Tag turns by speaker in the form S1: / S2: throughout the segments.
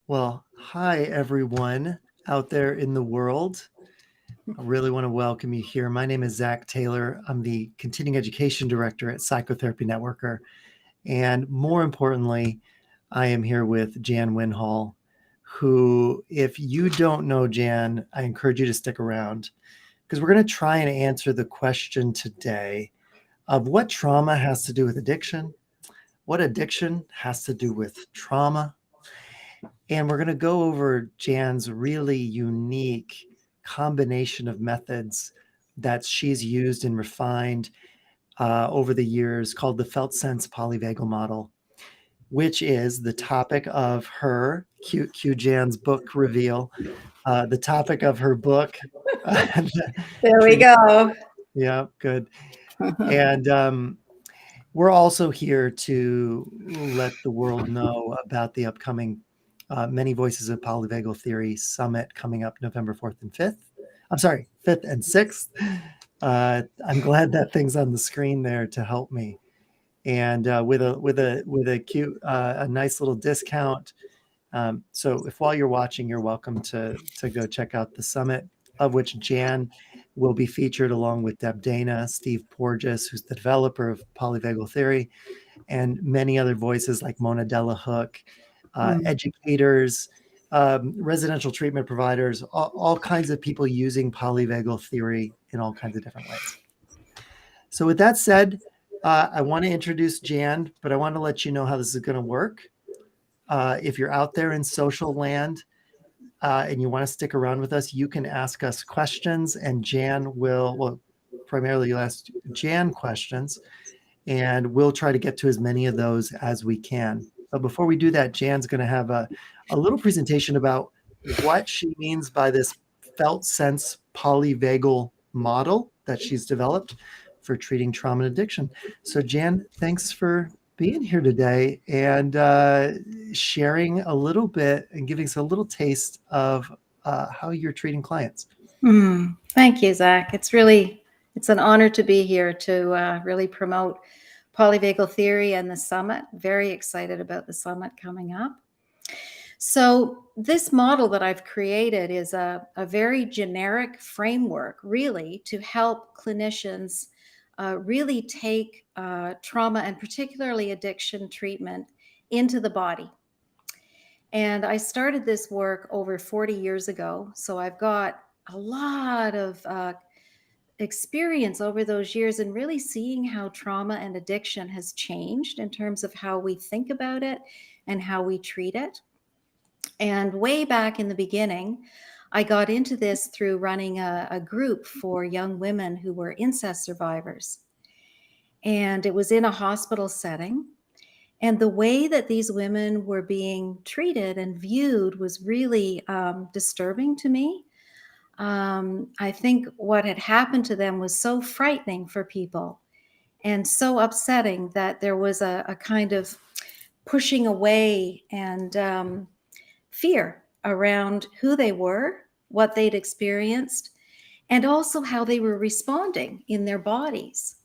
S1: Well, hi everyone out there in the world. I really want to welcome you here. My name is Zach Taylor. I'm the Continuing Education Director at Psychotherapy Networker. And more importantly, I am here with Jan Winhall, who, if you don't know Jan, I encourage you to stick around because we're going to try and answer the question today of what trauma has to do with addiction, what addiction has to do with trauma, and we're going to go over Jan's really unique combination of methods that she's used and refined over the years called the Felt Sense Polyvagal Model, which is the topic of her cute Jan's book reveal, the topic of her book.
S2: There we go.
S1: Yeah, good. And we're also here to let the world know about the upcoming Many Voices of Polyvagal Theory Summit coming up November 4th and 5th. I'm sorry, 5th and 6th. I'm glad that thing's on the screen there to help me. And with a cute, a nice little discount. So if while you're watching, you're welcome to go check out the summit, of which Jan will be featured along with Deb Dana, Steve Porges, who's the developer of polyvagal theory, and many other voices like Mona Delahook, educators, residential treatment providers, all kinds of people using polyvagal theory in all kinds of different ways. So with that said, I want to introduce Jan, but I want to let you know how this is going to work. If you're out there in social land and you want to stick around with us, you can ask us questions, and Jan will, well, primarily you'll ask Jan questions, and we'll try to get to as many of those as we can. But before we do that, Jan's going to have a little presentation about what she means by this felt sense polyvagal model that she's developed for treating trauma and addiction. So Jan, thanks for being here today and sharing a little bit and giving us a little taste of how you're treating clients.
S2: Thank you, Zach. It's an honor to be here to really promote polyvagal theory and the summit. Very excited about the summit coming up. So this model that I've created is a very generic framework, really, to help clinicians really take trauma and particularly addiction treatment into the body. And I started this work over 40 years ago. So I've got a lot of experience over those years and really seeing how trauma and addiction has changed in terms of how we think about it and how we treat it. And way back in the beginning, I got into this through running a group for young women who were incest survivors. And it was in a hospital setting. And the way that these women were being treated and viewed was really disturbing to me. I think what had happened to them was so frightening for people and so upsetting that there was a kind of pushing away and fear around who they were, what they'd experienced, and also how they were responding in their bodies.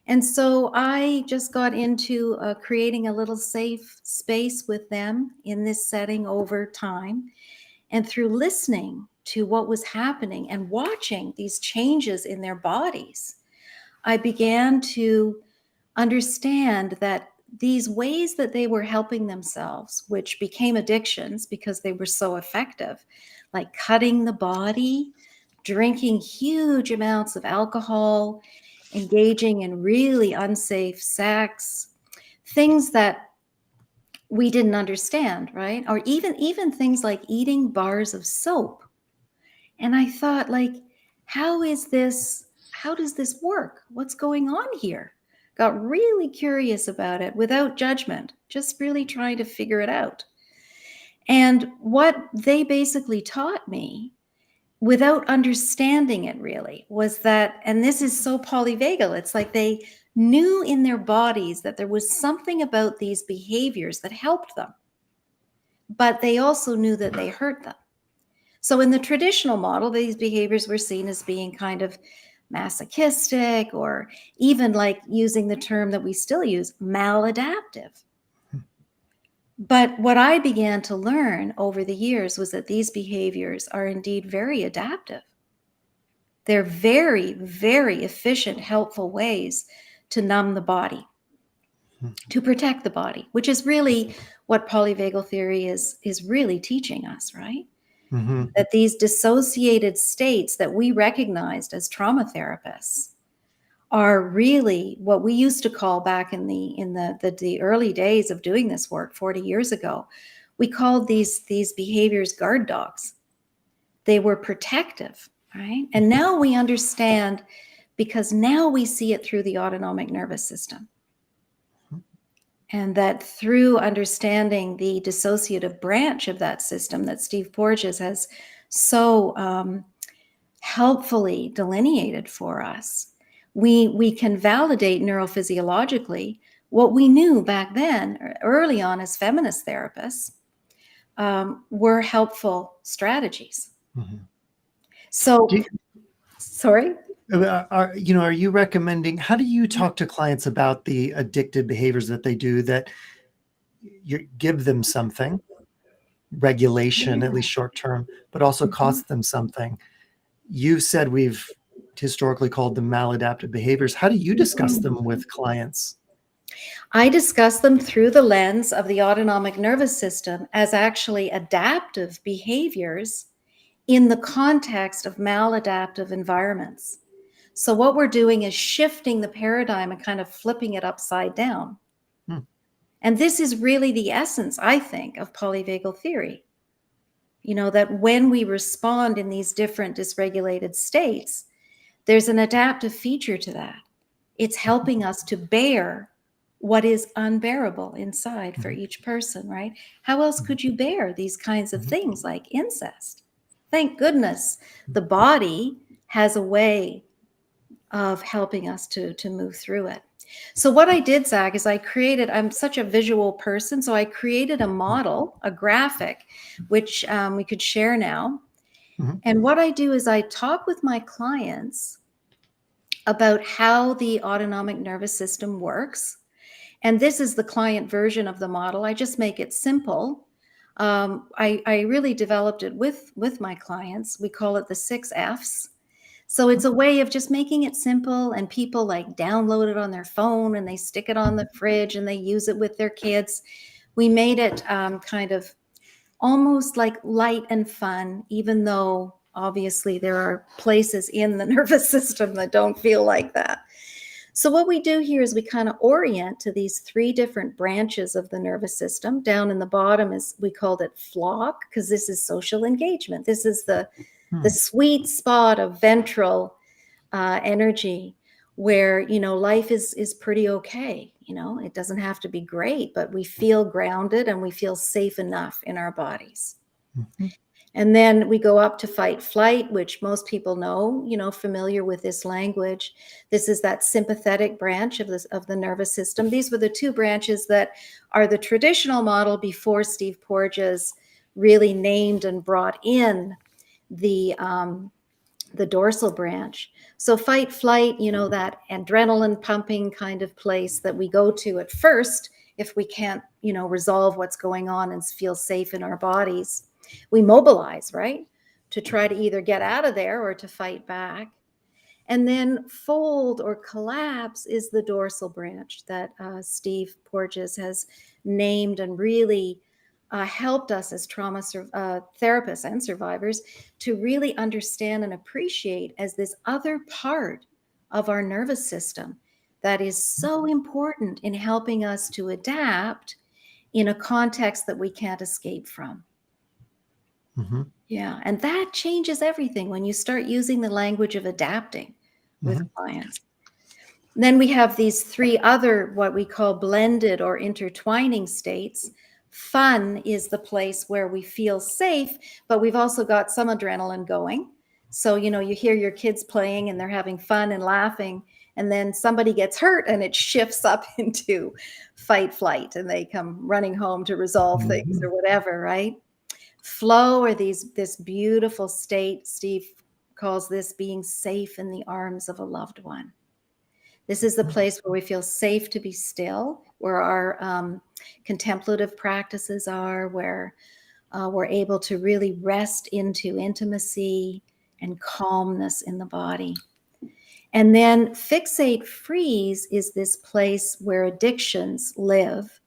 S2: And so I just got into creating a little safe space with them in this setting over time. And through listening to what was happening and watching these changes in their bodies, I began to understand that these ways that they were helping themselves, which became addictions because they were so effective, like cutting the body, drinking huge amounts of alcohol, engaging in really unsafe sex, things that we didn't understand, right? Or even things like eating bars of soap. And I thought, like, how does this work? What's going on here? Got really curious about it without judgment, just really trying to figure it out. And what they basically taught me without understanding it really was that, and this is so polyvagal, it's like they knew in their bodies that there was something about these behaviors that helped them, but they also knew that they hurt them. So in the traditional model, these behaviors were seen as being kind of masochistic, or even, like, using the term that we still use, maladaptive. But what I began to learn over the years was that these behaviors are indeed very adaptive. They're very, very efficient, helpful ways to numb the body, to protect the body, which is really what polyvagal theory is really teaching us, right?
S1: Mm-hmm.
S2: That these dissociated states that we recognized as trauma therapists are really what we used to call, back in the early days of doing this work 40 years ago, we called these behaviors guard dogs. They were protective, right? And now we understand, because now we see it through the autonomic nervous system. And that through understanding the dissociative branch of that system that Steve Porges has so helpfully delineated for us, we can validate neurophysiologically what we knew back then, early on, as feminist therapists, were helpful strategies.
S1: Mm-hmm.
S2: So, sorry?
S1: Are you recommending, how do you talk to clients about the addictive behaviors that they do, that you give them something, regulation, at least short term, but also costs them something? You said we've historically called them maladaptive behaviors. How do you discuss them with clients?
S2: I discuss them through the lens of the autonomic nervous system as actually adaptive behaviors in the context of maladaptive environments. So what we're doing is shifting the paradigm and kind of flipping it upside down.
S1: Hmm.
S2: And this is really the essence, I think, of polyvagal theory. That when we respond in these different dysregulated states, there's an adaptive feature to that. It's helping us to bear what is unbearable inside for each person, right? How else could you bear these kinds of things like incest? Thank goodness the body has a way of helping us to move through it. So what I did, Zach, is I'm such a visual person, so I created a model, a graphic, which we could share now.
S1: Mhm.
S2: And what I do is I talk with my clients about how the autonomic nervous system works. And this is the client version of the model. I just make it simple. I really developed it with my clients. We call it the 6 Fs. So it's a way of just making it simple, and people like download it on their phone and they stick it on the fridge and they use it with their kids. We made it kind of almost like light and fun, even though obviously there are places in the nervous system that don't feel like that. So what we do here is we kind of orient to these 3 different branches of the nervous system. Down in the bottom is, we called it flock, because this is social engagement. This is the sweet spot of ventral energy, where life is pretty okay. It doesn't have to be great, but we feel grounded and we feel safe enough in our bodies.
S1: Mhm.
S2: And then we go up to fight flight, which most people know, familiar with this language. This is that sympathetic branch of the nervous system. These were the 2 branches that are the traditional model before Steve Porges really named and brought in the dorsal branch. So fight flight, that adrenaline pumping kind of place that we go to at first if we can't, resolve what's going on and feel safe in our bodies. We mobilize, right, to try to either get out of there or to fight back. And then fold or collapse is the dorsal branch that Steve Porges has named and really helped us as trauma therapists and survivors to really understand and appreciate as this other part of our nervous system that is so important in helping us to adapt in a context that we can't escape from.
S1: Mhm.
S2: Yeah, and that changes everything when you start using the language of adapting with clients. Then we have these 3 other, what we call blended or intertwining states. Fun is the place where we feel safe, but we've also got some adrenaline going. So, you hear your kids playing and they're having fun and laughing, and then somebody gets hurt and it shifts up into fight flight and they come running home to resolve things or whatever, right? Flow, or this beautiful state, Steve calls this being safe in the arms of a loved one. This is the place where we feel safe to be still, where our contemplative practices are, where we're able to really rest into intimacy and calmness in the body. And then fixate freeze is this place where addictions live.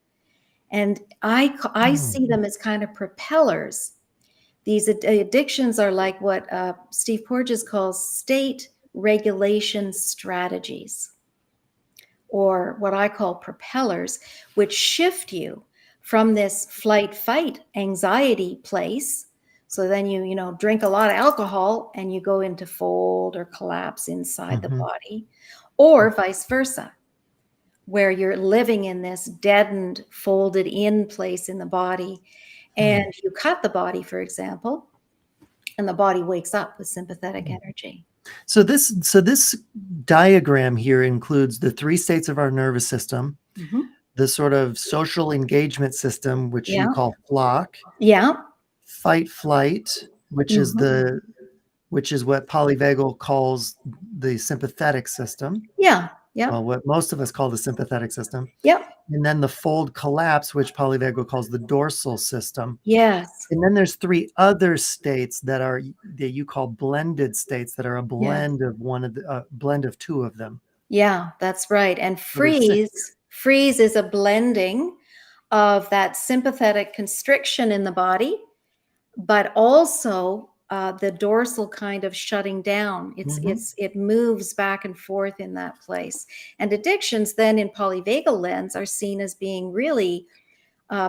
S2: And I see them as kind of propellers. These addictions are like what Steve Porges calls state regulation strategies, or what I call propellers, which shift you from this flight, fight, anxiety place. So then you drink a lot of alcohol and you go into fold or collapse inside the
S1: Mhm.
S2: body, or vice versa, where you're living in this deadened, folded in place in the body. And you cut the body, for example, and the body wakes up with sympathetic energy.
S1: So this diagram here includes the 3 states of our nervous system, the sort of social engagement system, which you
S2: Yeah.
S1: call flock,
S2: Yeah.
S1: fight flight, which is what polyvagal calls the sympathetic system.
S2: Yeah. Yeah.
S1: Well, what most of us call the sympathetic system.
S2: Yep.
S1: And then the fold collapse, which polyvagal calls the dorsal system.
S2: Yes.
S1: And then there's 3 other states that you call blended states, that are a
S2: Yes.
S1: blend of blend of 2 of them.
S2: Yeah, that's right. And
S1: So there's 6.
S2: freeze is a blending of that sympathetic constriction in the body, but also the dorsal kind of shutting down. It moves back and forth in that place. And addictions then in polyvagal lens are seen as being really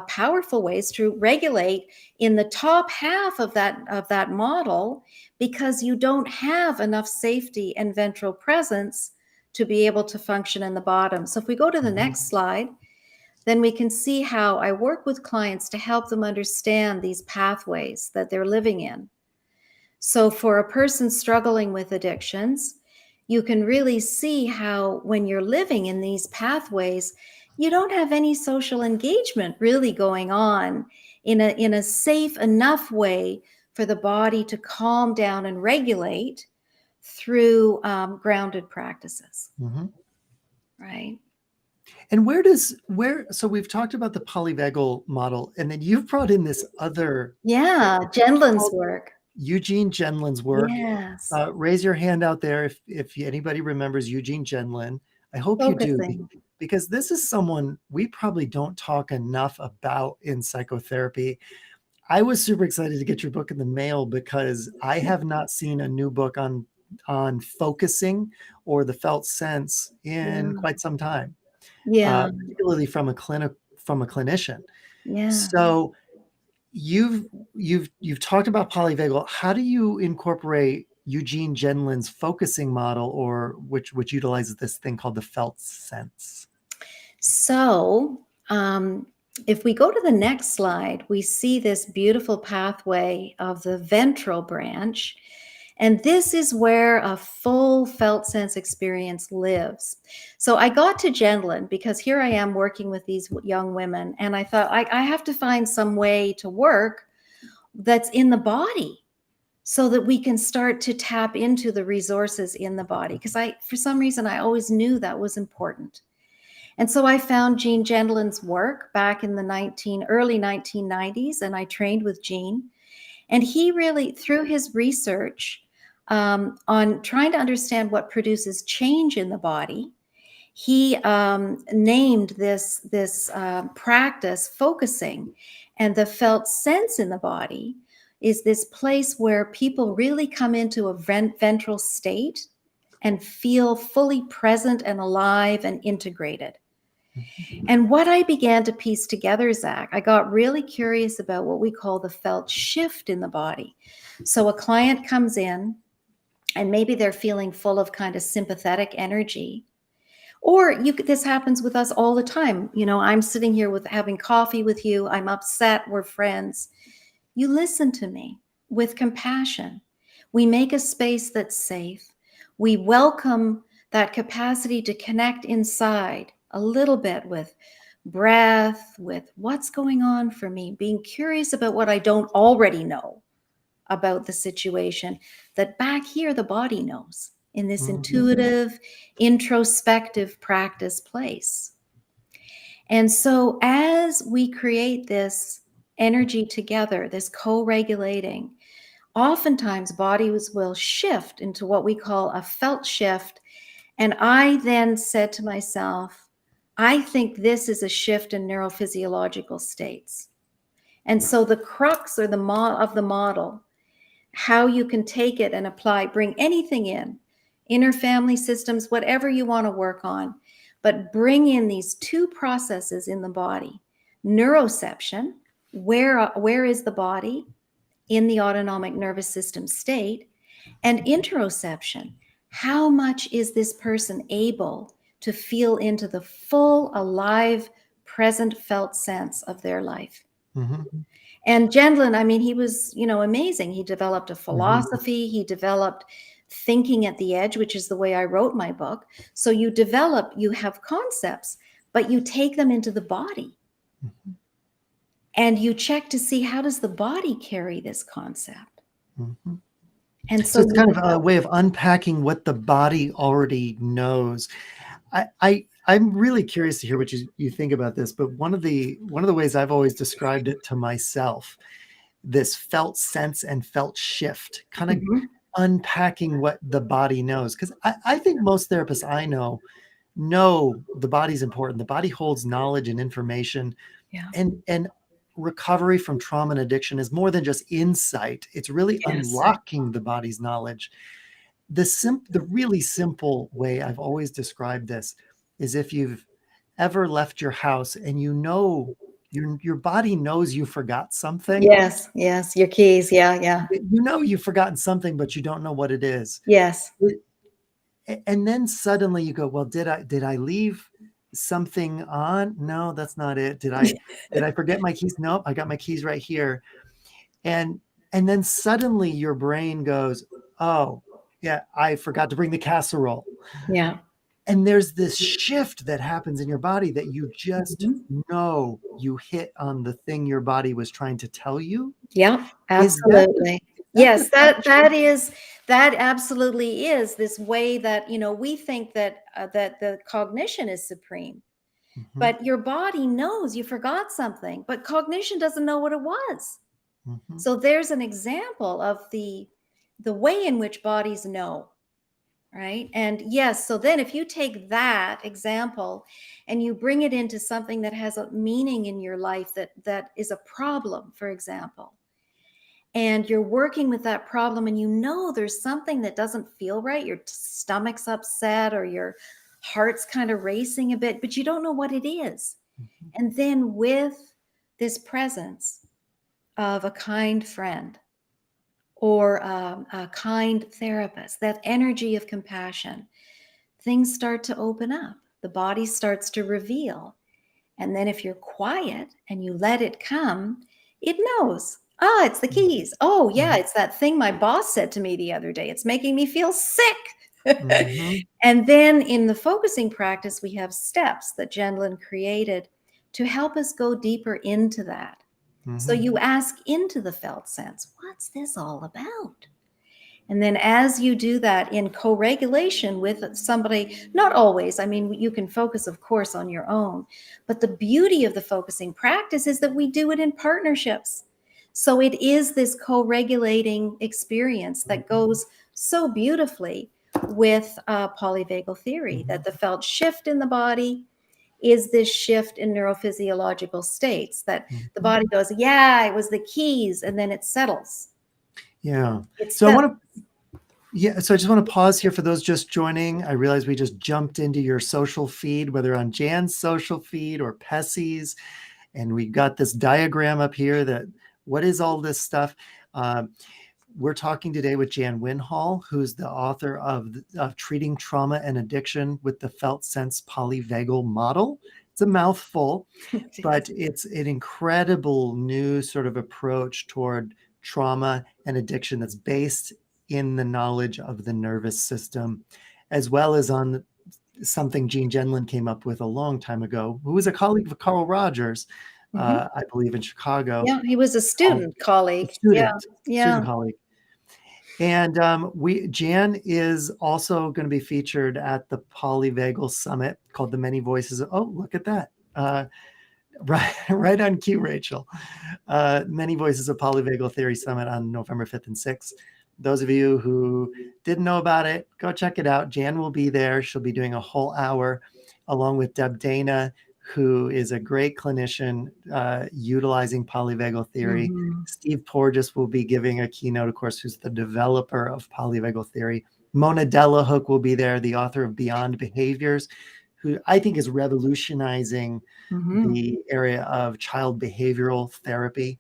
S2: powerful ways to regulate in the top half of that model, because you don't have enough safety and ventral presence to be able to function in the bottom. So if we go to the next slide, then we can see how I work with clients to help them understand these pathways that they're living in. So for a person struggling with addictions, you can really see how when you're living in these pathways, you don't have any social engagement really going on in a safe enough way for the body to calm down and regulate through grounded practices. Right.
S1: And so we've talked about the polyvagal model, and then you've brought in this other.
S2: Yeah,
S1: It's
S2: Gendlin's
S1: called
S2: work.
S1: Eugene Gendlin's work.
S2: Yes.
S1: Raise your hand out there if anybody remembers Eugene Gendlin. I hope you do,
S2: Focusing.
S1: because this is someone we probably don't talk enough about in psychotherapy. I was super excited to get your book in the mail because I have not seen a new book on focusing or the felt sense in quite some time,
S2: Yeah.
S1: particularly from a clinician.
S2: Yeah.
S1: So you've talked about polyvagal. How do you incorporate Eugene Gendlin's focusing model, or which utilizes this thing called the felt sense?
S2: So, if we go to the next slide, we see this beautiful pathway of the ventral branch. And this is where a full felt sense experience lives. So I got to Gendlin because here I am working with these young women. And I thought, I have to find some way to work that's in the body so that we can start to tap into the resources in the body. Because for some reason, I always knew that was important. And so I found Gene Gendlin's work back in the early 1990s, and I trained with Gene. And he really, through his research on trying to understand what produces change in the body, he named this practice focusing. And the felt sense in the body is this place where people really come into a ventral state and feel fully present and alive and integrated. And what I began to piece together, Zach, I got really curious about what we call the felt shift in the body. So a client comes in and maybe they're feeling full of kind of sympathetic energy. Or this happens with us all the time. I'm sitting here having coffee with you. I'm upset. We're friends. You listen to me with compassion. We make a space that's safe. We welcome that capacity to connect inside a little bit with breath, with what's going on for me, being curious about what I don't already know about the situation that back here the body knows. in this
S1: Mhm.
S2: intuitive, introspective practice place. And so as we create this energy together, this co-regulating, oftentimes bodies will shift into what we call a felt shift. And I then said to myself, I think this is a shift in neurophysiological states. And so the crux or the of the model, how you can take it and apply, bring anything in, inner family systems, whatever you want to work on, but bring in these two processes in the body. Neuroception, where is the body in the autonomic nervous system state? And interoception, how much is this person able to feel into the full, alive, present, felt sense of their life?
S1: Mhm.
S2: And Gendlin, I mean, he was, amazing. He developed a
S1: Mhm.
S2: philosophy. He developed thinking at the edge, which is the way I wrote my book. So you have concepts, but you take them into the body.
S1: Mhm.
S2: And you check to see, how does the body carry this concept?
S1: Mhm.
S2: And
S1: So
S2: so
S1: it's kind of a way of unpacking what the body already knows. I'm really curious to hear what you think about this, but one of the ways I've always described it to myself, this felt sense and felt shift, kind of
S2: Mhm.
S1: unpacking what the body knows. Because I think most therapists I know the body's important. The body holds knowledge and information,
S2: Yeah.
S1: and recovery from trauma and addiction is more than just insight. It's really
S2: Yes.
S1: unlocking the body's knowledge. The really simple way I've always described this is, if you've ever left your house and your body knows you forgot something.
S2: Yes. Yes. Your keys. Yeah. Yeah.
S1: You've forgotten something, but you don't know what it is.
S2: Yes.
S1: And then suddenly you go, well, did I leave something on? No, that's not it. Did I forget my keys? Nope, I got my keys right here. And then suddenly your brain goes, oh, yeah, I forgot to bring the casserole.
S2: Yeah.
S1: And there's this shift that happens in your body that you just
S2: Mhm.
S1: know you hit on the thing your body was trying to tell you.
S2: Yeah,
S1: Is that
S2: absolutely.
S1: the
S2: Yes,
S1: felt
S2: that absolutely is this way that, we think that that the cognition is supreme,
S1: Mhm,
S2: but your body knows you forgot something, but cognition doesn't know what it was.
S1: mhm,
S2: So there's an example of the way in which bodies know, right? And yes, so then if you take that example and you bring it into something that has a meaning in your life, that is a problem, for example, and you're working with that problem, and there's something that doesn't feel right, your stomach's upset or your heart's kind of racing a bit, but you don't know what it is.
S1: mhm,
S2: And then with this presence of a kind friend or a kind therapist, that energy of compassion, things start to open up. The body starts to reveal. And then if you're quiet and you let it come, it knows. Ah, it's the keys. Oh, yeah,
S1: mhm,
S2: it's that thing my boss said to me the other day. It's making me feel sick.
S1: mhm,
S2: And then in the focusing practice, we have steps that Gendlin created to help us go deeper into that. So
S1: mhm,
S2: you ask into the felt sense, what's this all about? And then as you do that in co-regulation with somebody, not always, I mean, you can focus, of course, on your own, but the beauty of the focusing practice is that we do it in partnerships. So it is this co-regulating experience that
S1: mhm,
S2: goes so beautifully with polyvagal theory, that
S1: mhm,
S2: the felt shift in the body is this shift in neurophysiological states, that the
S1: mhm.
S2: body goes, yeah, it was the keys, and then it settles.
S1: Yeah.
S2: It
S1: So I
S2: settles.
S1: want to Yeah, so I just want to pause here for those just joining. I realize we just jumped into your social feed, whether on Jan's social feed or PESI's, and we got this diagram up here that what is all this stuff? Um, we're talking today with Jan Winhall, who's the author of Treating Trauma and Addiction with the Felt Sense Polyvagal Model. It's a mouthful, but it's an incredible new sort of approach toward trauma and addiction that's based in the knowledge of the nervous system, as well as on something Gene Genlin came up with a long time ago, who was a colleague of Carl Rogers,
S2: Mhm.
S1: I believe in Chicago,
S2: Yeah, he was a
S1: called
S2: student colleague. Yeah,
S1: student
S2: yeah.
S1: colleague. And Jan is also going to be featured at the Polyvagal Summit called the Many Voices. Oh, look at that. Right on cue, Rachel. Many Voices of Polyvagal Theory Summit on November 5th and 6th. Those of you who didn't know about it, go check it out. Jan will be there. She'll be doing a whole hour along with Deb Dana, who is a great clinician utilizing polyvagal theory.
S2: Mhm.
S1: Steve Porges will be giving a keynote, of course, who's the developer of polyvagal theory. Mona Delahook will be there, the author of Beyond Behaviors, who I think is revolutionizing
S2: Mhm.
S1: the area of child behavioral therapy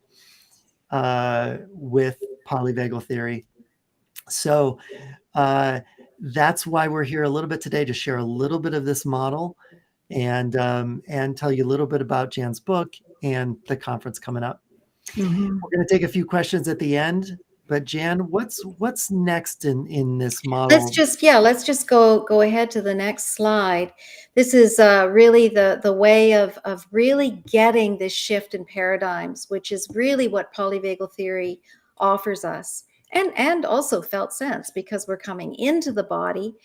S1: with polyvagal theory. So that's why we're here a little bit today, to share a little bit of this model and tell you a little bit about Jan's book and the conference coming up.
S2: Mhm.
S1: We're going to take a few questions at the end, but Jan, what's next in this
S2: Let's
S1: model?
S2: just go ahead to the next slide. This is really the way of really getting this shift in paradigms, which is really what polyvagal theory offers us, and also felt sense, because we're coming into the body.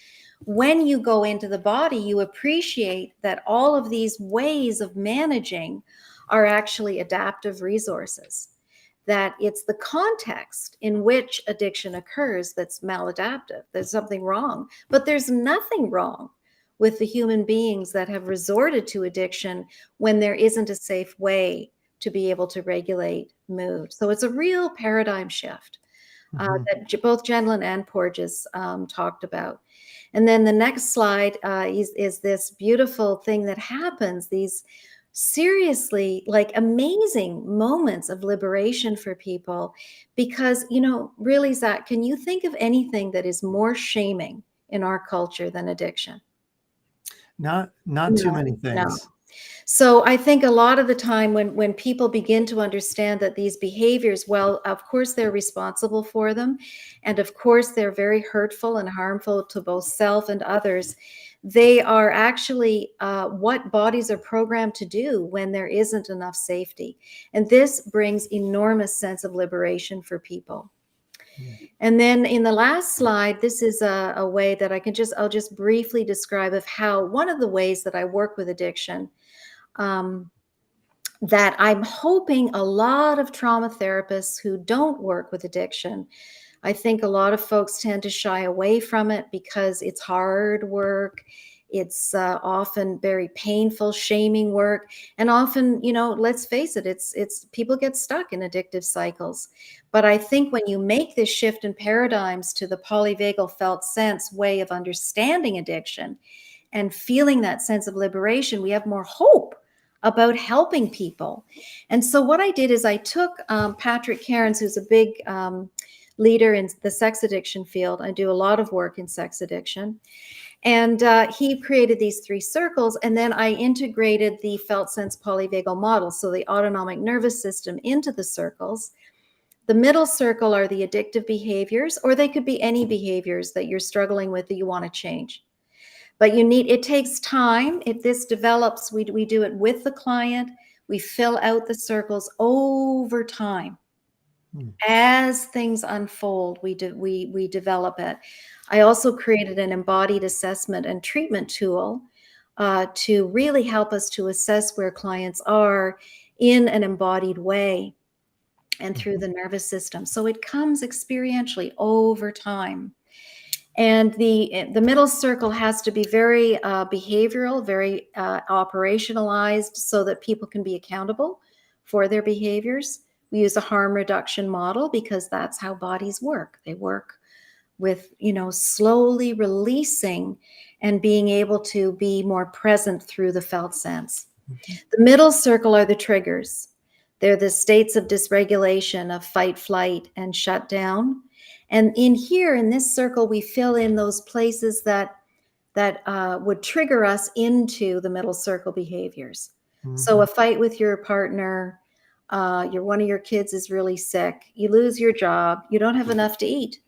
S2: When you go into the body, you appreciate that all of these ways of managing are actually adaptive resources, that it's the context in which addiction occurs that's maladaptive. There's something wrong, but there's nothing wrong with the human beings that have resorted to addiction when there isn't a safe way to be able to regulate mood. So it's a real paradigm shift
S1: Mhm.
S2: that both Jenlin and Porges talked about. And then the next slide is this beautiful thing that happens, these seriously like amazing moments of liberation for people. Because, really, Zach, can you think of anything that is more shaming in our culture than addiction?
S1: Not too
S2: No,
S1: many
S2: no.
S1: things.
S2: So I think a lot of the time when people begin to understand that these behaviors, well, of course they're responsible for them, and of course they're very hurtful and harmful to both self and others, they are actually what bodies are programmed to do when there isn't enough safety. And this brings enormous sense of liberation for people.
S1: Mm.
S2: And then in the last slide, this is a way that I'll just briefly describe of how one of the ways that I work with addiction, um, that I'm hoping a lot of trauma therapists who don't work with addiction, I think a lot of folks tend to shy away from it because it's hard work. It's often very painful, shaming work, and often, let's face it, it's people get stuck in addictive cycles. But I think when you make this shift in paradigms to the polyvagal felt sense way of understanding addiction and feeling that sense of liberation, we have more hope about helping people. And so what I did is I took Patrick Cairns, who's a big leader in the sex addiction field. I do a lot of work in sex addiction. And he created these 3 circles, and then I integrated the Felt Sense Polyvagal Model, so the autonomic nervous system, into the circles. The middle circle are the addictive behaviors, or they could be any behaviors that you're struggling with that you want to change. But it takes time. If this develops, we do it with the client. We fill out the circles over time.
S1: Mm.
S2: As things unfold, we develop it. I also created an embodied assessment and treatment tool to really help us to assess where clients are in an embodied way and through
S1: Mhm.
S2: the nervous system. So it comes experientially over time. And the middle circle has to be very behavioral, very operationalized, so that people can be accountable for their behaviors. We use a harm reduction model because that's how bodies work. They work with, slowly releasing and being able to be more present through the felt sense.
S1: Mhm.
S2: The middle circle are the triggers. They're the states of dysregulation, of fight, flight, and shutdown. And in here, in this circle, we fill in those places that would trigger us into the middle circle behaviors. So a
S1: Mhm.
S2: fight with your partner, one of your kids is really sick, you lose your job, you don't have enough to eat.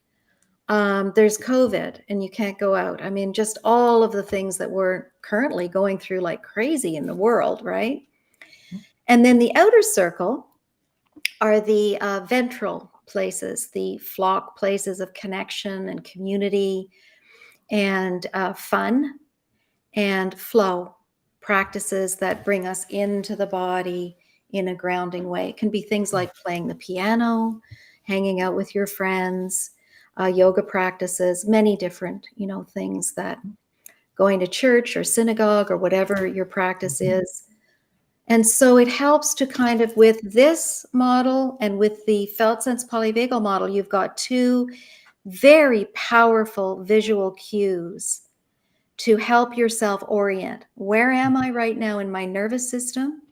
S2: There's COVID and you can't go out. I mean, just all of the things that we're currently going through like crazy in the world, right? And then the outer circle are the ventral places, the flock places of connection and community and fun and flow practices that bring us into the body in a grounding way. It can be things like playing the piano, hanging out with your friends, yoga practices, many different, things that going to church or synagogue or whatever your practice is. And so it helps to kind of, with this model and with the Felt Sense Polyvagal Model, you've got two very powerful visual cues to help yourself orient. Where am I right now in my nervous system?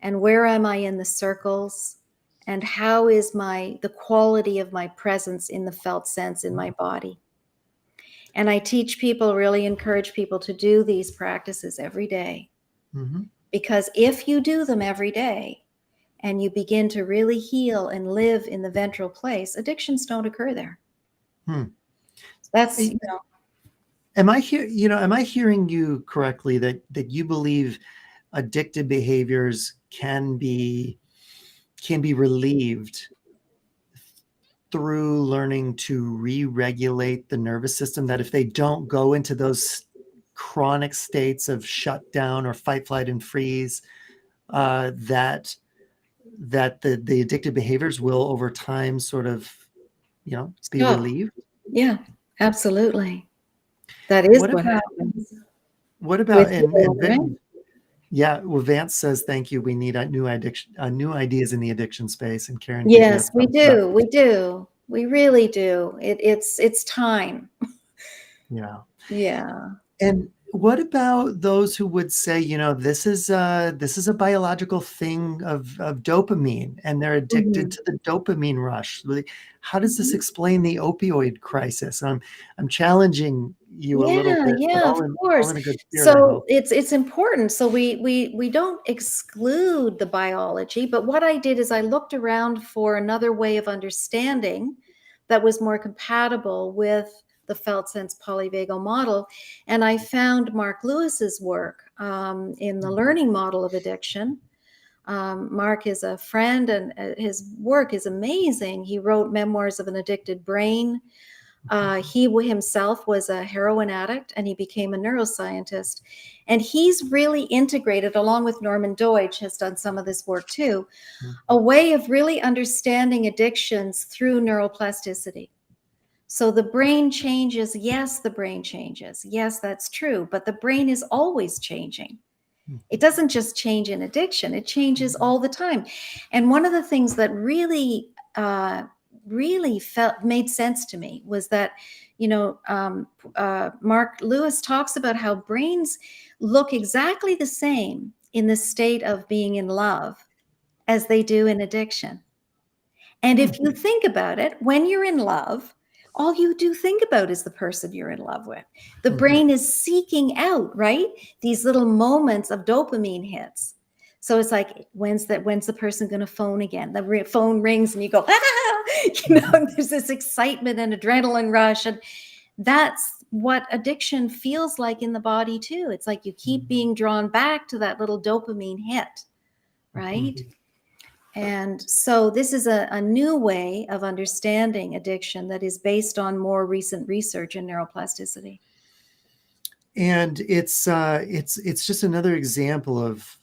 S2: And where am I in the circles? And how is the quality of my presence in the felt sense in my body? And I teach people, really encourage people to do these practices every day.
S1: Mm-hmm.
S2: Because if you do them every day and you begin to really heal and live in the ventral place, addictions don't occur there. That's,
S1: Am I hearing you correctly that you believe addictive behaviors can be relieved through learning to re-regulate the nervous system, that if they don't go into those chronic states of shutdown or fight, flight, and freeze, that the addictive behaviors will over time sort of, be relieved?
S2: Yeah, absolutely. That is what happens.
S1: What about, Vance says, thank you. We need new ideas in the addiction space. And Karen,
S2: yes, we do. We do. We really do. It's time.
S1: Yeah.
S2: Yeah.
S1: And what about those who would say, this is a biological thing of dopamine, and they're addicted to the dopamine rush? How does this explain the opioid crisis? I'm challenging you a little bit.
S2: Yeah, of course. So it's important. So we don't exclude the biology, but what I did is I looked around for another way of understanding that was more compatible with the Felt Sense Polyvagal Model. And I found Mark Lewis's work in the learning model of addiction. Mark is a friend, and his work is amazing. He wrote Memoirs of an Addicted Brain. He himself was a heroin addict, and he became a neuroscientist. And he's really integrated, along with Norman Deutsch has done some of this work too, a way of really understanding addictions through neuroplasticity. So the brain changes. Yes, the brain changes. Yes, that's true. But the brain is always changing. It doesn't just change in addiction. It changes all the time. And one of the things that really made sense to me was that, Mark Lewis talks about how brains look exactly the same in the state of being in love as they do in addiction. And if you think about it, when you're in love, all you do think about is the person you're in love with. The brain is seeking out, right, these little moments of dopamine hits. So it's like, when's the person going to phone again? The phone rings and you go, there's this excitement and adrenaline rush. And that's what addiction feels like in the body too. It's like you keep being drawn back to that little dopamine hit, right? And so this is a new way of understanding addiction that is based on more recent research in neuroplasticity.
S1: And it's just another example of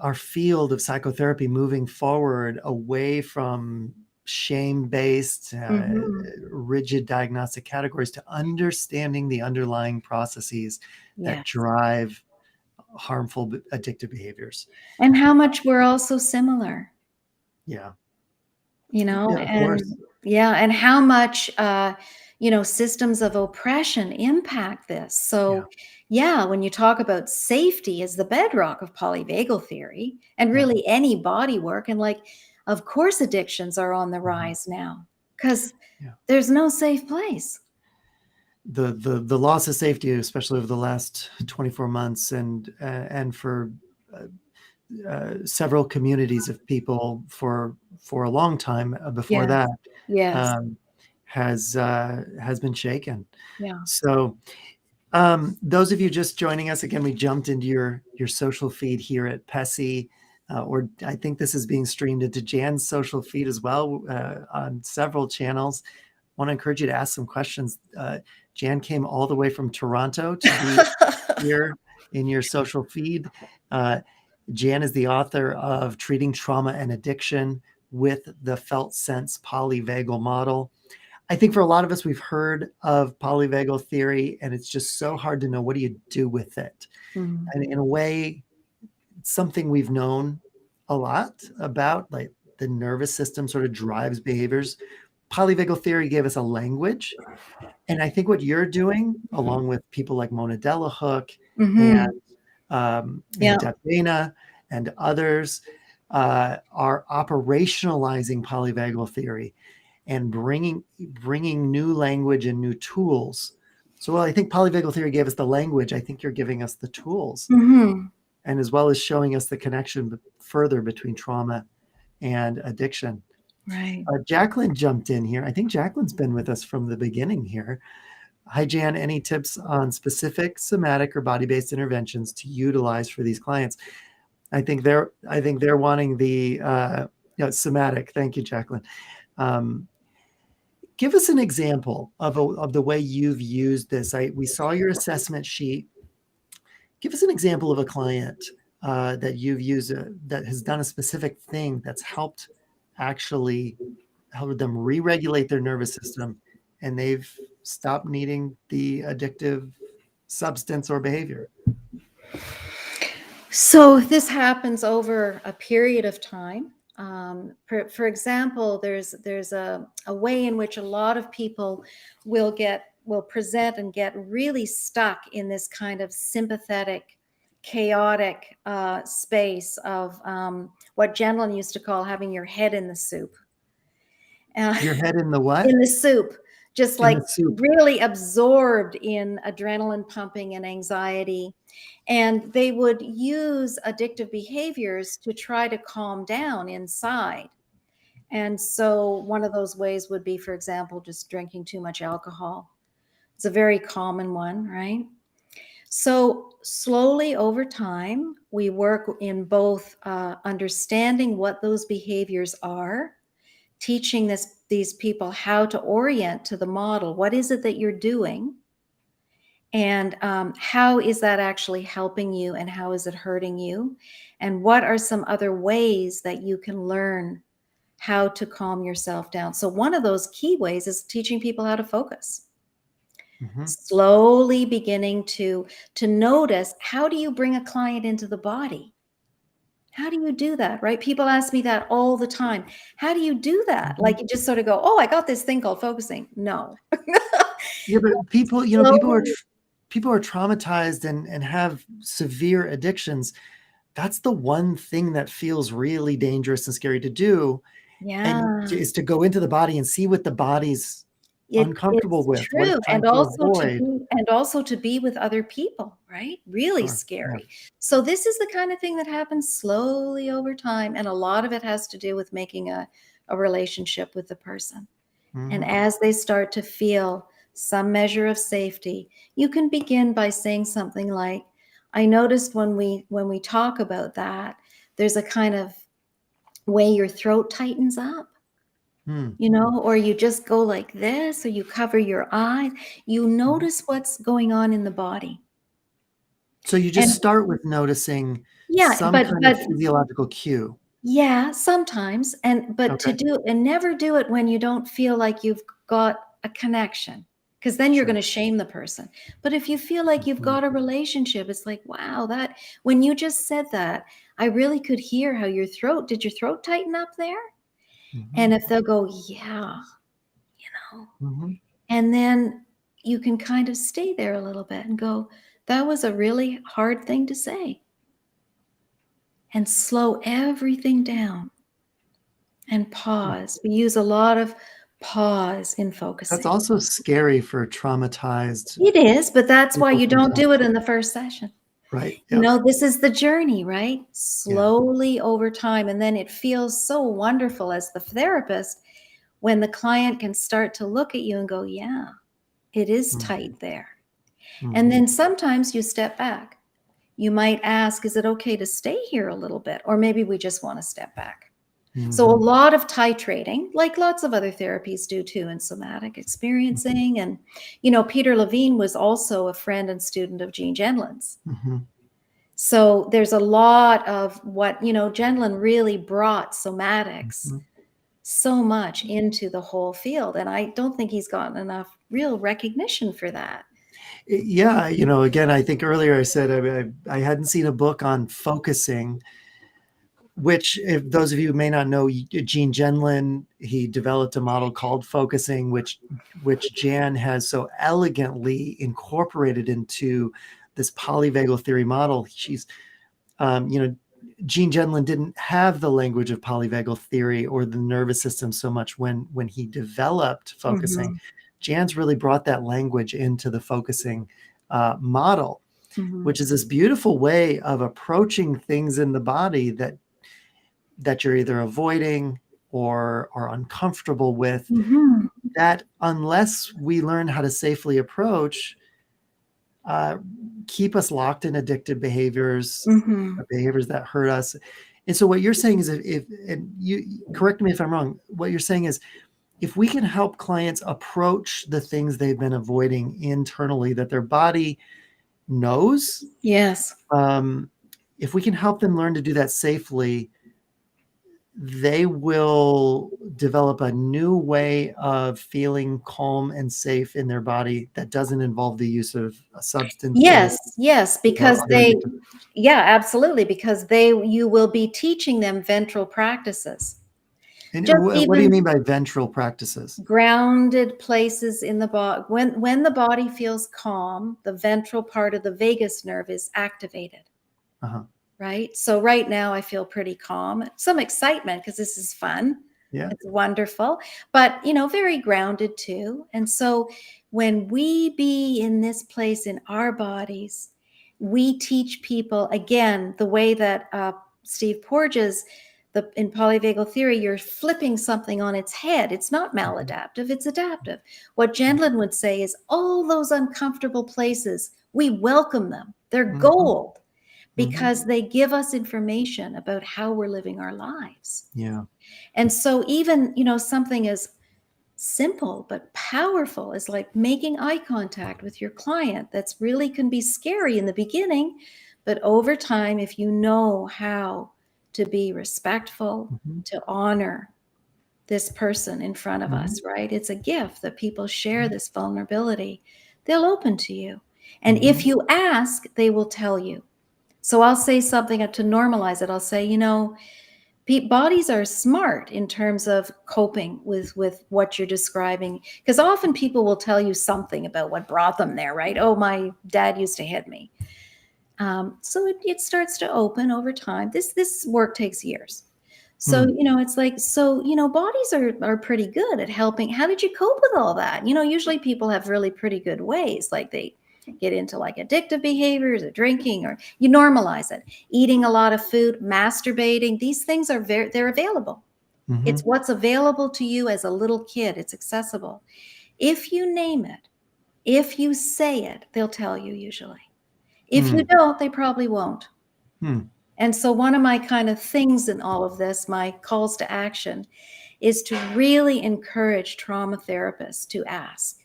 S1: our field of psychotherapy moving forward away from shame-based, rigid diagnostic categories to understanding the underlying processes that drive harmful addictive behaviors.
S2: And how much we're all so similar.
S1: Yeah.
S2: And how much systems of oppression impact this. So when you talk about safety as the bedrock of polyvagal theory and really any body work, and of course addictions are on the rise now because there's no safe place.
S1: The loss of safety, especially over the last 24 months, and for several communities of people for a long time before that, has been shaken. So those of you just joining us, again, we jumped into your social feed here at PESI. or I think this is being streamed into Jan's social feed as well on several channels. I want to encourage you to ask some questions. Jan came all the way from Toronto to be here in your social feed. Jan is the author of Treating Trauma and Addiction with the Felt Sense Polyvagal Model. I think for a lot of us, we've heard of polyvagal theory, and it's just so hard to know, what do you do with it?
S2: Mhm.
S1: And in a way, it's something we've known a lot about, like the nervous system sort of drives behaviors. Polyvagal theory gave us a language. And I think what you're doing, along with people like Mona Delahook and
S2: Mhm. Yeah.
S1: Deb Dana and others, are operationalizing polyvagal theory and bringing new language and new tools. So while I think polyvagal theory gave us the language, I think you're giving us the tools,
S2: Mhm.
S1: and as well as showing us the connection further between trauma and addiction.
S2: Right.
S1: Jacqueline jumped in here. I think Jacqueline's been with us from the beginning here. Hi, Jan. Any tips on specific somatic or body-based interventions to utilize for these clients? I think they're wanting the somatic. Thank you, Jacqueline. Give us an example of the way you've used this. We saw your assessment sheet. Give us an example of a client that you've used that has done a specific thing that's helped them re-regulate their nervous system, and they've stopped needing the addictive substance or behavior.
S2: So this happens over a period of time. For example, there's a way in which a lot of people will present and get really stuck in this kind of sympathetic, chaotic space of what Gentleman used to call having your head in the soup.
S1: Your head in the what?
S2: In the soup, just
S1: In
S2: like
S1: the soup.
S2: really absorbed in adrenaline pumping and anxiety. And they would use addictive behaviors to try to calm down inside. And so one of those ways would be, for example, just drinking too much alcohol. It's a very common one, right? So slowly over time, we work in both understanding what those behaviors are, teaching these people how to orient to the model. What is it that you're doing? And how is that actually helping you, and how is it hurting you? And what are some other ways that you can learn how to calm yourself down? So one of those key ways is teaching people how to focus.
S1: Mm-hmm.
S2: Slowly beginning to notice, how do you bring a client into the body? How do you do that, right? People ask me that all the time. How do you do that?
S1: Mm-hmm.
S2: Like, you just sort of go, oh, I got this thing called focusing. No.
S1: Yeah, but people
S2: Slowly.
S1: are traumatized and have severe addictions. That's the one thing that feels really dangerous and scary to do, and
S2: Yeah.
S1: is to go into the body and see what the body's uncomfortable
S2: It's
S1: with, what
S2: true.
S1: it's trying to avoid.
S2: And also to be with other people, right? Really
S1: Sure. Yeah.
S2: scary. So this is the kind of thing that happens slowly over time. And a lot of it has to do with making a relationship with the person. And
S1: Mm-hmm.
S2: as they start to feel some measure of safety, you can begin by saying something like, I noticed when we talk about that, there's a kind of way your throat tightens up,
S1: Hmm.
S2: or you just go like this, or you cover your eyes. You
S1: Mhm.
S2: notice what's going on in the body.
S1: So you just
S2: And
S1: start with noticing
S2: yeah,
S1: some kind of physiological cue.
S2: yeah, sometimes. But to
S1: Okay.
S2: do and never do it when you don't feel like you've got a connection, because then you're
S1: Sure.
S2: going to shame the person. But if you feel like you've
S1: Mhm.
S2: got a relationship, it's like, wow, that when you just said that, I really could hear how did your throat tighten up there?
S1: Mhm.
S2: And if they'll go, yeah, you know,
S1: Mhm.
S2: and then you can kind of stay there a little bit and go, that was a really hard thing to say, and slow everything down and
S1: Hmm.
S2: pause. We use a lot of pause in
S1: That's
S2: focusing.
S1: also scary for traumatized
S2: It is, but that's why
S1: people
S2: you don't
S1: sometimes.
S2: do it in the first session.
S1: Right. Yep.
S2: This is the journey, right?
S1: Yeah.
S2: Slowly over time. And then it feels so wonderful as the therapist when the client can start to look at you and go, yeah, it is
S1: Mhm.
S2: tight there. And
S1: Mhm.
S2: then sometimes you step back you might ask, is it okay to stay here a little bit? Or maybe we just want to step back. So a lot of titrating, like lots of other therapies do too, in somatic experiencing. And, Peter Levine was also a friend and student of Jean Genlin's. So there's a lot of what, Genlin really brought somatics so much into the whole field. And I don't think he's gotten enough real recognition for that.
S1: Yeah, again, I think earlier I said I hadn't seen a book on focusing, which, if those of you who may not know, Jean Genlin, he developed a model called focusing, which Jan has so elegantly incorporated into this polyvagal theory model. She's, Jean Genlin didn't have the language of polyvagal theory or the nervous system so much when he developed focusing. Jan's really brought that language into the focusing model, which is this beautiful way of approaching things in the body that you're either avoiding or are uncomfortable with, that unless we learn how to safely approach, keep us locked in addictive behaviors, behaviors that hurt us. And so what you're saying is, if and you correct me if I'm wrong, what you're saying is, if we can help clients approach the things they've been avoiding internally that their body knows,
S2: yes,
S1: if we can help them learn to do that safely, they will develop a new way of feeling calm and safe in their body that doesn't involve the use of a substance.
S2: Yes, because absolutely, because you will be teaching them ventral practices.
S1: And what do you mean by ventral practices?
S2: Grounded places in the body. When the body feels calm, the ventral part of the vagus nerve is activated. Right? So right now I feel pretty calm, some excitement because this is fun.
S1: Yeah.
S2: It's wonderful, but, very grounded too. And so when we be in this place in our bodies, we teach people, again, the way that Steve Porges, in polyvagal theory, you're flipping something on its head. It's not maladaptive, it's adaptive. What Genlin would say is all those uncomfortable places, we welcome them. They're gold. Because they give us information about how we're living our lives.
S1: Yeah.
S2: And so even, something as simple but powerful as like making eye contact with your client, that's really can be scary in the beginning, but over time, if you know how to be respectful, to honor this person in front of us, right? It's a gift that people share this vulnerability. They'll open to you. And if you ask, they will tell you. So I'll say something to normalize it. I'll say, bodies are smart in terms of coping with what you're describing. Because often people will tell you something about what brought them there, right? Oh, my dad used to hit me. So it starts to open over time. This work takes years. So, it's like, bodies are pretty good at helping. How did you cope with all that? Usually people have really pretty good ways, like they get into like addictive behaviors or drinking, or you normalize it, eating a lot of food, masturbating. These things they're available. It's what's available to you as a little kid. It's accessible. If you name it, if you say it, they'll tell you usually. If you don't, they probably won't. And so one of my kind of things in all of this, my calls to action, is to really encourage trauma therapists to ask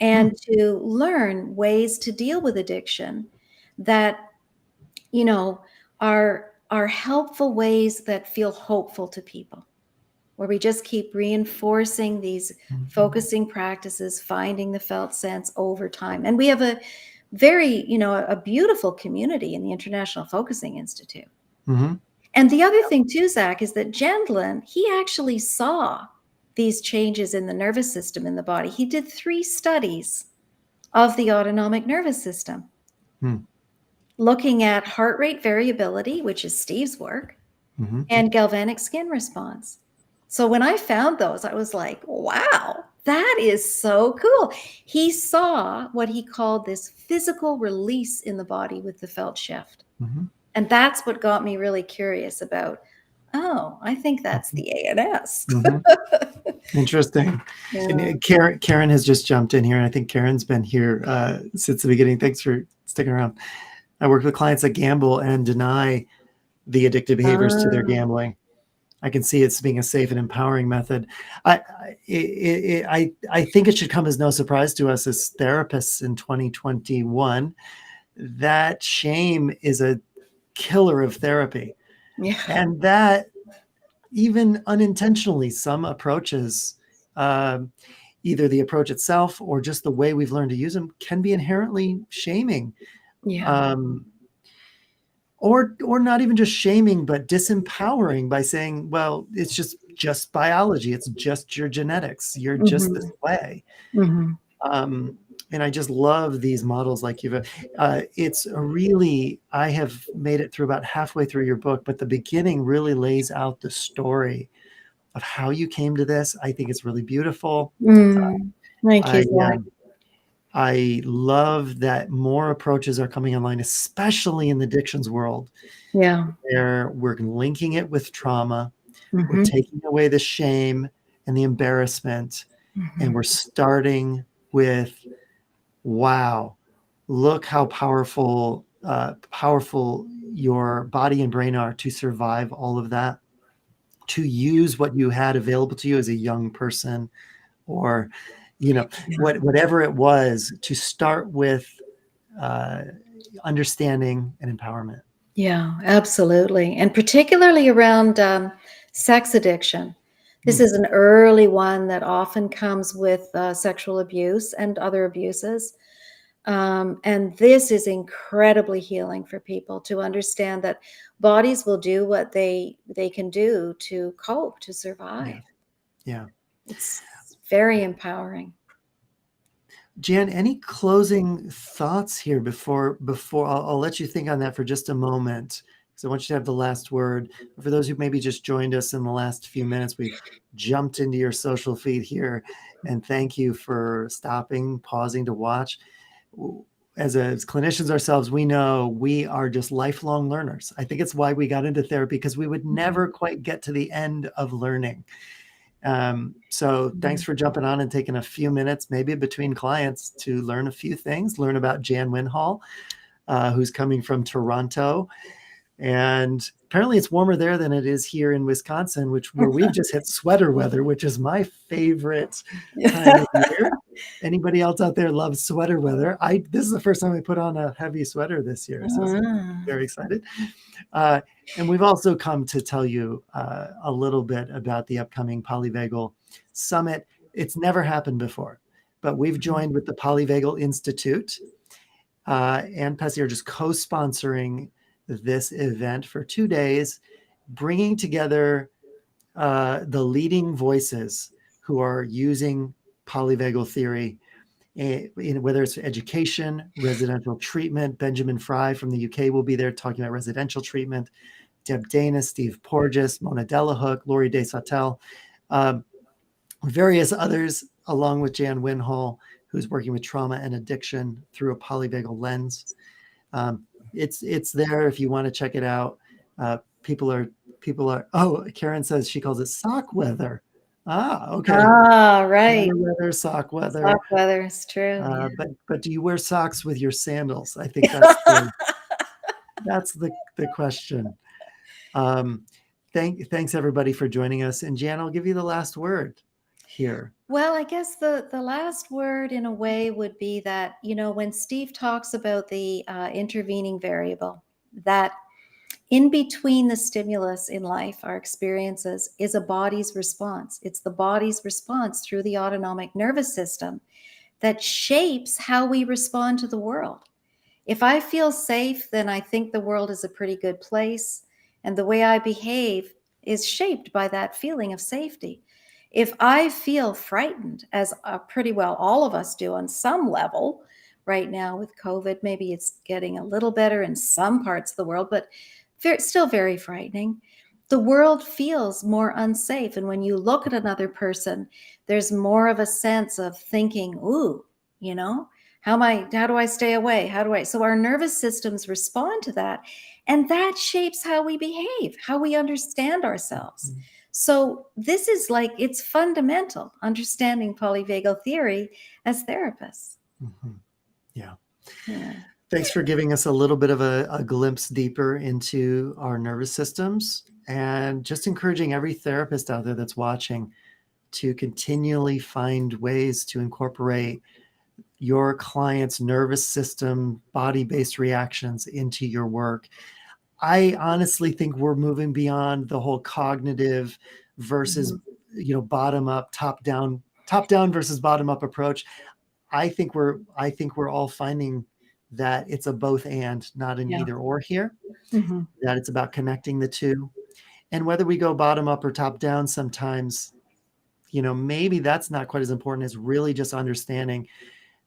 S2: and to learn ways to deal with addiction that, are helpful ways that feel hopeful to people, where we just keep reinforcing these focusing practices, finding the felt sense over time. And we have a very, a beautiful community in the International Focusing Institute. And the other thing too, Zach, is that Genlin, he actually saw these changes in the nervous system in the body. He did 3 studies of the autonomic nervous system, looking at heart rate variability, which is Steve's work, and galvanic skin response. So when I found those, I was like, wow, that is so cool. He saw what he called this physical release in the body with the felt shift. And that's what got me really curious about, oh, I think that's the ANS.
S1: Interesting. And Karen has just jumped in here, and I think Karen's been here since the beginning. Thanks for sticking around. I work with clients that gamble and deny the addictive behaviors to their
S2: Ah,
S1: gambling. I can see it's being a safe and empowering method. I think it should come as no surprise to us as therapists in 2021 that shame is a killer of therapy,
S2: yeah,
S1: and that even unintentionally, some approaches, either the approach itself or just the way we've learned to use them, can be inherently shaming.
S2: yeah,
S1: Um, or not even just shaming, but disempowering by saying, well, it's just biology, it's just your genetics, you're just this
S2: hmm,
S1: way.
S2: hmm,
S1: um, and I just love these models like you've it's a really, I have made it through about halfway through your book, but the beginning really lays out the story of how you came to this. I think it's really beautiful.
S2: mm. Thank you,
S1: I
S2: Zach.
S1: I love that more approaches are coming online, especially in the addictions world,
S2: Yeah.
S1: where we're linking it with trauma. We're
S2: Hmm,
S1: taking away the shame and the embarrassment, and
S2: hmm.
S1: we're starting with, wow, look how powerful your body and brain are to survive all of that, to use what you had available to you as a young person, or
S2: Yeah.
S1: whatever it was, to start with uh, understanding and empowerment.
S2: Yeah, absolutely. And particularly around sex addiction. This
S1: Mm,
S2: is an early one that often comes with sexual abuse and other abuses. And this is incredibly healing for people to understand that bodies will do what they can do to cope, to
S1: yeah,
S2: survive.
S1: yeah.
S2: It's very empowering.
S1: Jan, any closing thoughts here before I'll let you think on that for just a moment, because I want you to have the last word. For those who maybe just joined us in the last few minutes, we've jumped into your social feed here, and thank you for stopping, pausing to watch. As clinicians ourselves, we know we are just lifelong learners. I think it's why we got into therapy, because we would never quite get to the end of learning. So thanks
S2: Mhm.
S1: for jumping on and taking a few minutes, maybe between clients, to learn a few things, learn about Jan Winhall, who's coming from Toronto. And apparently it's warmer there than it is here in Wisconsin, where we've just hit sweater weather, which is my favorite time of year. Anybody else out there loves sweater weather? This is the first time I put on a heavy sweater this year, so I'm
S2: Ah,
S1: very excited. Uh, and we've also come to tell you a little bit about the upcoming Polyvagal Summit. It's never happened before, but we've joined with the Polyvagal Institute, and PESI are just co-sponsoring this event for 2 days, bringing together the leading voices who are using polyvagal theory, whether it's education, residential treatment. Benjamin Fry from the UK will be there talking about residential treatment. Deb Dana, Steve Porges, Mona Delahook, Laurie Desautel, um, various others, along with Jan Winhall, who's working with trauma and addiction through a polyvagal lens. It's there if you want to check it out. Uh, people are Oh, Karen says she calls it sock weather. Ah, okay.
S2: ah, right.
S1: Sweater weather, sock
S2: Sock
S1: weather.
S2: weather is true.
S1: But do you wear socks with your sandals? I think
S2: Yeah.
S1: that's the question. Um, thanks everybody for joining us. And Jan, I'll give you the last word here.
S2: Well, I guess the last word in a way would be that, when Steve talks about the intervening variable, that in between the stimulus in life, our experiences, is a body's response. It's the body's response through the autonomic nervous system that shapes how we respond to the world. If I feel safe, then I think the world is a pretty good place. And the way I behave is shaped by that feeling of safety. If I feel frightened, as pretty well all of us do on some level right now with COVID, maybe it's getting a little better in some parts of the world, but still very frightening. The world feels more unsafe. And when you look at another person, there's more of a sense of thinking, ooh, you know, how do I stay away? So our nervous systems respond to that. And that shapes how we behave, how we understand ourselves. So this is like, it's fundamental understanding polyvagal theory as therapists.
S1: Mhm. Yeah.
S2: Yeah.
S1: Thanks for giving us a little bit of a glimpse deeper into our nervous systems, and just encouraging every therapist out there that's watching to continually find ways to incorporate your client's nervous system, body-based reactions into your work. I honestly think we're moving beyond the whole cognitive versus, bottom up, top down versus bottom up approach. I think we're all finding that it's a both and, not an
S2: Yeah.
S1: either or here,
S2: Hmm.
S1: that it's about connecting the two. And whether we go bottom up or top down sometimes, maybe that's not quite as important as really just understanding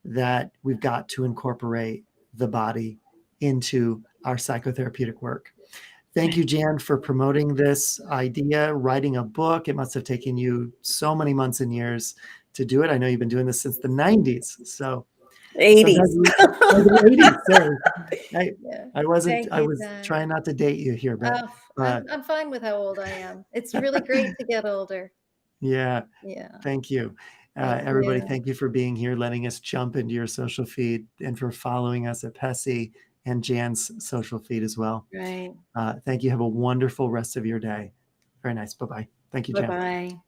S1: that we've got to incorporate the body into our psychotherapeutic work. Thank you, Jan, for promoting this idea, writing a book. It must have taken you so many months and years to do it. I know you've been doing this since the 90s. So
S2: 80s.
S1: sometimes the 80s, sorry.
S2: Yeah.
S1: I
S2: Thank you,
S1: was
S2: Zach.
S1: trying not to date you here, but
S2: I'm fine with how old I am. It's really great to get older.
S1: yeah,
S2: Yeah.
S1: thank you.
S2: Thank
S1: Everybody,
S2: you.
S1: thank you for being here, letting us jump into your social feed, and for following us at PESI and Jan's social feed as well.
S2: Right.
S1: Thank you. Have a wonderful rest of your day. Very nice. Bye-bye. Thank you, Jan.
S2: Bye-bye.